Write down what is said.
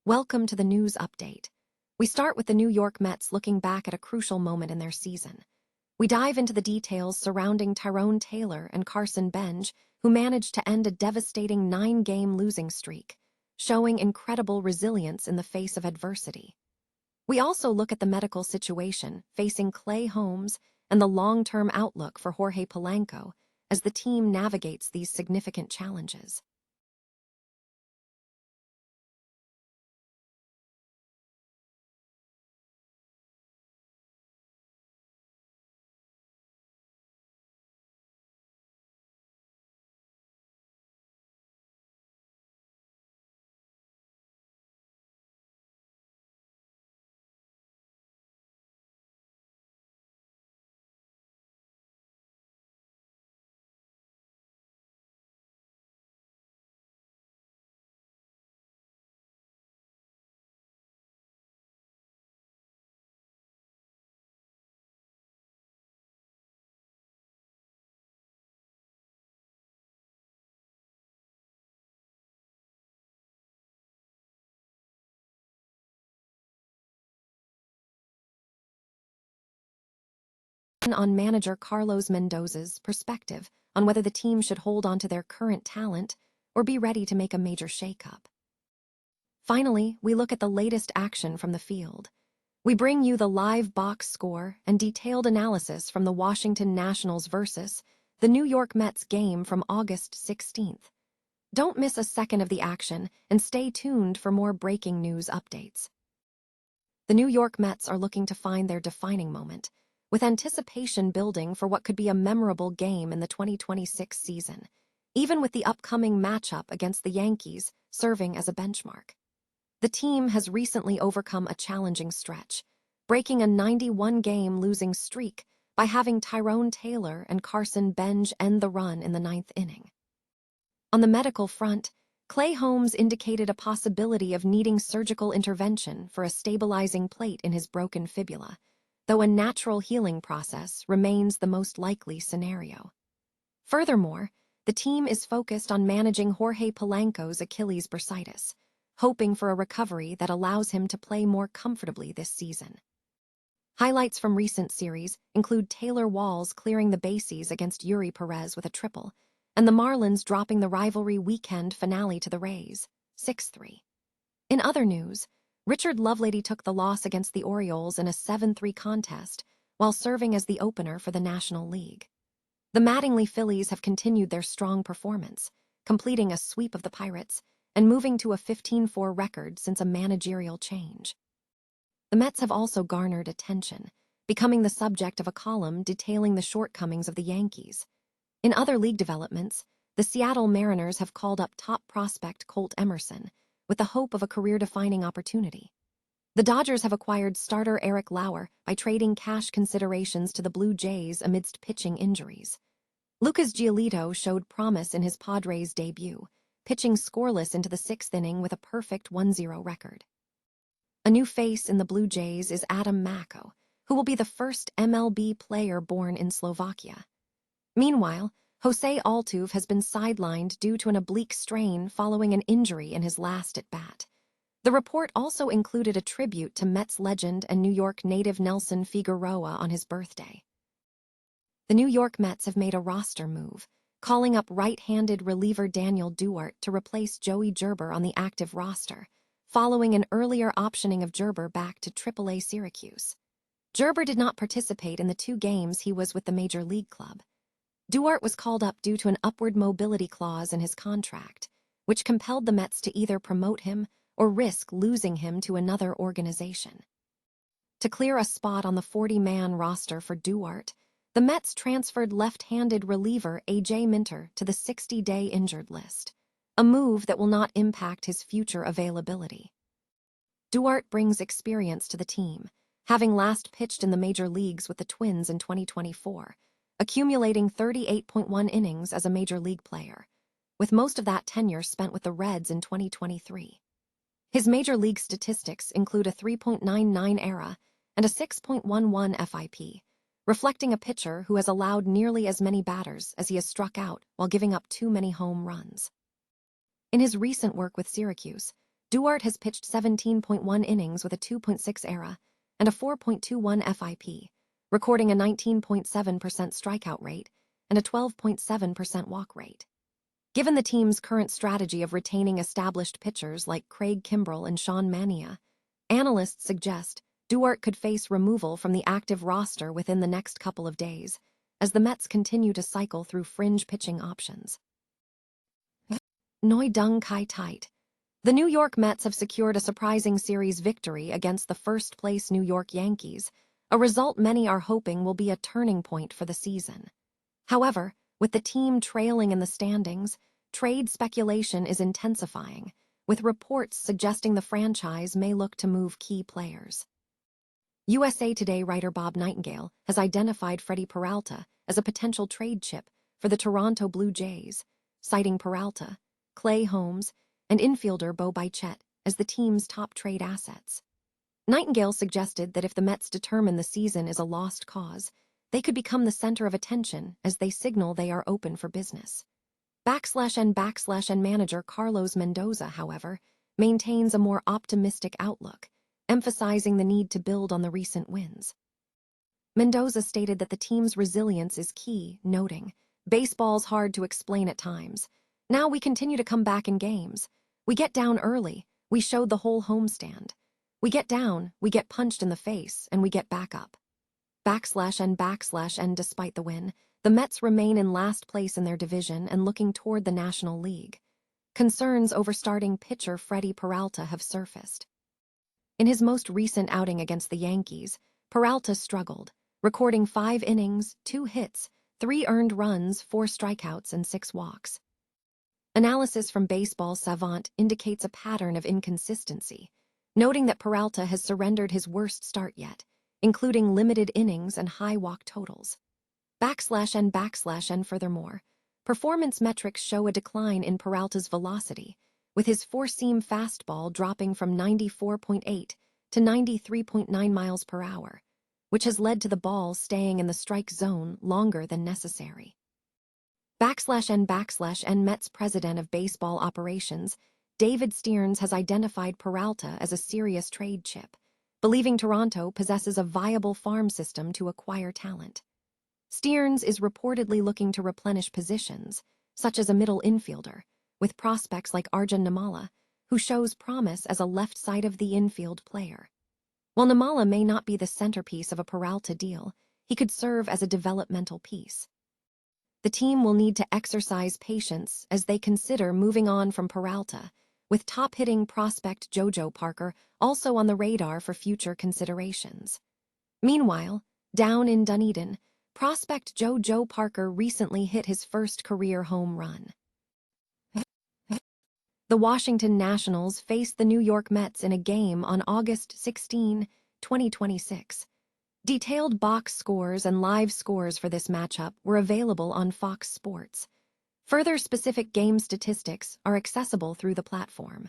Welcome to the news update. We start with the New York Mets looking back at a crucial moment in their season. We dive into the details surrounding Tyrone Taylor and Carson Benj, who managed to end a devastating 9-game losing streak, showing incredible resilience in the face of adversity. We also look at the medical situation facing Clay Holmes and the long-term outlook for Jorge Polanco as the team navigates these significant challenges. On manager Carlos Mendoza's perspective on whether the team should hold on to their current talent or be ready to make a major shakeup. Finally, we look at the latest action from the field. We bring you the live box score and detailed analysis from the Washington Nationals versus the New York Mets game from August 16th. Don't miss a second of the action and stay tuned for more breaking news updates. The New York Mets are looking to find their defining moment, with anticipation building for what could be a memorable game in the 2026 season, even with the upcoming matchup against the Yankees serving as a benchmark. The team has recently overcome a challenging stretch, breaking a 91-game losing streak by having Tyrone Taylor and Carson Benj end the run in the 9th inning. On the medical front, Clay Holmes indicated a possibility of needing surgical intervention for a stabilizing plate in his broken fibula, though a natural healing process remains the most likely scenario. Furthermore, the team is focused on managing Jorge Polanco's Achilles bursitis, hoping for a recovery that allows him to play more comfortably this season. Highlights from recent series include Taylor Walls clearing the bases against Yuri Perez with a triple, and the Marlins dropping the rivalry weekend finale to the Rays, 6-3. In other news, Richard Lovelady took the loss against the Orioles in a 7-3 contest while serving as the opener for the National League. The Mattingly Phillies have continued their strong performance, completing a sweep of the Pirates and moving to a 15-4 record since a managerial change. The Mets have also garnered attention, becoming the subject of a column detailing the shortcomings of the Yankees. In other league developments, the Seattle Mariners have called up top prospect Colt Emerson, with the hope of a career-defining opportunity. The Dodgers have acquired starter Eric Lauer by trading cash considerations to the Blue Jays amidst pitching injuries. Lucas Giolito showed promise in his Padres debut, pitching scoreless into the 6th inning with a perfect 1-0 record. A new face in the Blue Jays is Adam Mako, who will be the first MLB player born in Slovakia. Meanwhile, Jose Altuve has been sidelined due to an oblique strain following an injury in his last at-bat. The report also included a tribute to Mets legend and New York native Nelson Figueroa on his birthday. The New York Mets have made a roster move, calling up right-handed reliever Daniel Duarte to replace Joey Gerber on the active roster, following an earlier optioning of Gerber back to AAA Syracuse. Gerber did not participate in the 2 games he was with the Major League club. Duarte was called up due to an upward mobility clause in his contract, which compelled the Mets to either promote him or risk losing him to another organization. To clear a spot on the 40-man roster for Duarte, the Mets transferred left-handed reliever A.J. Minter to the 60-day injured list, a move that will not impact his future availability. Duarte brings experience to the team, having last pitched in the major leagues with the Twins in 2024, accumulating 38.1 innings as a major league player, with most of that tenure spent with the Reds in 2023. His major league statistics include a 3.99 ERA and a 6.11 FIP, reflecting a pitcher who has allowed nearly as many batters as he has struck out while giving up too many home runs. In his recent work with Syracuse, Duarte has pitched 17.1 innings with a 2.6 ERA and a 4.21 FIP, recording a 19.7% strikeout rate and a 12.7% walk rate. Given the team's current strategy of retaining established pitchers like Craig Kimbrell and Sean Manaea, analysts suggest Duarte could face removal from the active roster within the next couple of days, as the Mets continue to cycle through fringe pitching options. Noi Dung Kai Tight. The New York Mets have secured a surprising series victory against the first-place New York Yankees, a result many are hoping will be a turning point for the season. However, with the team trailing in the standings, trade speculation is intensifying, with reports suggesting the franchise may look to move key players. USA Today writer Bob Nightingale has identified Freddy Peralta as a potential trade chip for the Toronto Blue Jays, citing Peralta, Clay Holmes, and infielder Bo Bichette as the team's top trade assets. Nightingale suggested that if the Mets determine the season is a lost cause, they could become the center of attention as they signal they are open for business. /N manager Carlos Mendoza, however, maintains a more optimistic outlook, emphasizing the need to build on the recent wins. Mendoza stated that the team's resilience is key, noting, "Baseball's hard to explain at times. Now we continue to come back in games. We get down early, we showed the whole homestand. We get down, we get punched in the face, and we get back up." /N despite the win, the Mets remain in last place in their division and looking toward the National League. Concerns over starting pitcher Freddy Peralta have surfaced. In his most recent outing against the Yankees, Peralta struggled, recording 5 innings, 2 hits, 3 earned runs, 4 strikeouts, and 6 walks. Analysis from Baseball Savant indicates a pattern of inconsistency, noting that Peralta has surrendered his worst start yet, including limited innings and high walk totals. /N furthermore, performance metrics show a decline in Peralta's velocity, with his four-seam fastball dropping from 94.8 to 93.9 miles per hour, which has led to the ball staying in the strike zone longer than necessary. /N Mets president of baseball operations, David Stearns, has identified Peralta as a serious trade chip, believing Toronto possesses a viable farm system to acquire talent. Stearns is reportedly looking to replenish positions, such as a middle infielder, with prospects like Arjun Nimmala, who shows promise as a left-side-of-the-infield player. While Nimmala may not be the centerpiece of a Peralta deal, he could serve as a developmental piece. The team will need to exercise patience as they consider moving on from Peralta, with top-hitting prospect JoJo Parker also on the radar for future considerations. Meanwhile, down in Dunedin, prospect JoJo Parker recently hit his first career home run. The Washington Nationals faced the New York Mets in a game on August 16, 2026. Detailed box scores and live scores for this matchup were available on Fox Sports. Further specific game statistics are accessible through the platform.